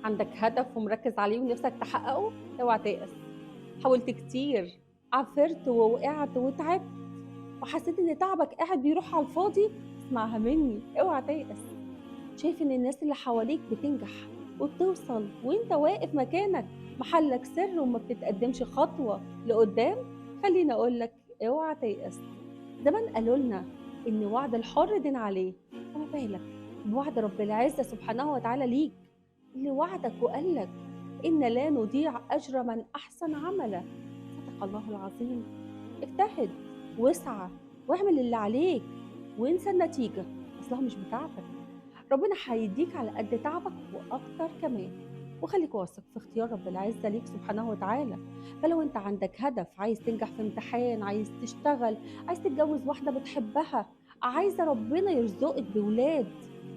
عندك هدف ومركز عليه ونفسك تحققه، اوعى تيأس. حاولت كتير، عافرت ووقعت وتعبت وحسيت ان تعبك قاعد بيروح على الفاضي، اسمعها مني، اوعى تيأس. شايف ان الناس اللي حواليك بتنجح وبتوصل وانت واقف مكانك محلك سر وما بتتقدمش خطوة لقدام، خليني اقولك اوعى تيأس. زمان قالوا لنا ان وعد الحر دين عليه، فما بالك بوعد رب العزة سبحانه وتعالى ليك، اللي وعدك وقالك إن لا نضيع أجر من أحسن عملا. صدق الله العظيم. اجتهد واسعى واعمل اللي عليك وانسى النتيجة، أصلها مش بتاعتك. ربنا هيديك على قد تعبك وأكتر كمان. وخليك واثق في اختيار رب العزة ليك سبحانه وتعالى. فلو انت عندك هدف، عايز تنجح في امتحان، عايز تشتغل، عايز تتجوز واحدة بتحبها، عايزة ربنا يرزقك بولاد،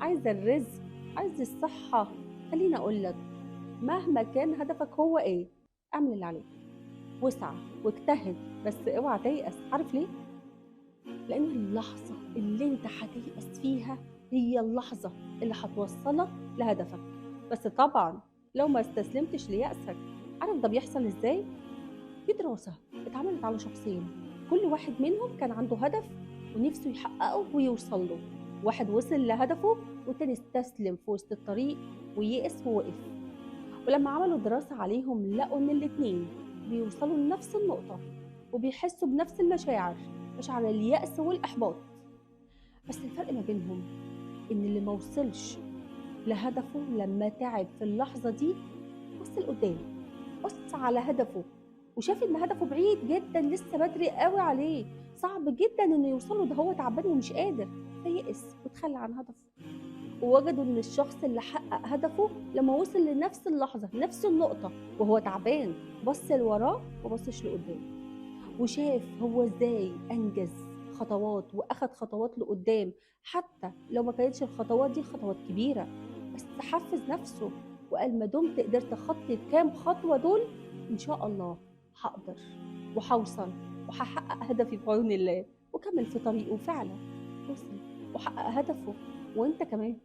عايزة الرزق، عايز الصحة، خليني أقولك مهما كان هدفك هو ايه، اعمل اللي عليك واسعى واجتهد، بس اوعى تيأس. عارف ليه؟ لأن اللحظة اللي انت هتيأس فيها هي اللحظة اللي هتوصلك لهدفك، بس طبعا لو ما استسلمتش ليأسك. عارف ده بيحصل ازاي؟ في دراسة اتعملت على شخصين، كل واحد منهم كان عنده هدف ونفسه يحققه ويوصل له. واحد وصل لهدفه والتاني استسلم في وسط الطريق ويئس ووقف. ولما عملوا دراسة عليهم لقوا إن الاتنين بيوصلوا لنفس النقطة وبيحسوا بنفس المشاعر، مشاعر اليأس والإحباط. بس الفرق ما بينهم إن اللي موصلش لهدفه لما تعب في اللحظة دي بص لقدام، بص على هدفه وشاف إن هدفه بعيد جدا، لسه بدري قوي عليه، صعب جدا إنه يوصله، ده هو تعبان ومش قادر، فيئس وتخلى عن هدفه. ووجدوا إن الشخص اللي حقق هدفه لما وصل لنفس اللحظة نفس النقطة وهو تعبان، بص لوراه وبصش لقدام، وشاف هو إزاي أنجز خطوات وأخد خطوات لقدام، حتى لو ما كانتش الخطوات دي خطوات كبيرة، بس حفز نفسه وقال ما دمت قدرت أخطي الكام خطوة دول، إن شاء الله هقدر وهوصل وهحقق هدفي بعون الله. وكمل في طريقه وفعلا وصل وحقق هدفه. وانت كمان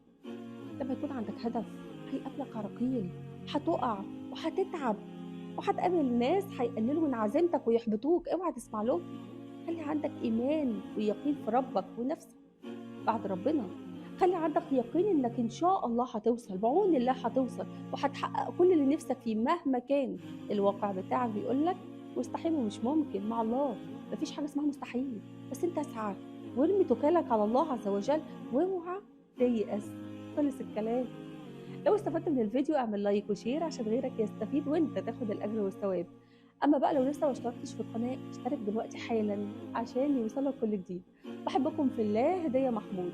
لما يكون عندك هدف هيقابلك عراقيل، هتقع وهتتعب وهتقابل ناس هيقللوا من عزيمتك ويحبطوك، اوعى تسمع لهم. خلي عندك ايمان ويقين في ربك ونفسك بعد ربنا. خلي عندك يقين انك ان شاء الله هتوصل بعون الله، هتوصل وهتحقق كل اللي نفسك فيه مهما كان الواقع بتاعك بيقولك مستحيل ومش ممكن. مع الله مفيش حاجه اسمها مستحيل، بس انت اسعى وارمي توكلك على الله عز وجل واوعى تيأس. خلص الكلام. لو استفدت من الفيديو اعمل لايك وشير عشان غيرك يستفيد وانت تاخد الاجر والثواب. اما بقى لو لسه ما اشتركتش في القناه اشترك دلوقتي حالا عشان يوصلك كل جديد. بحبكم في الله، هدية محمود.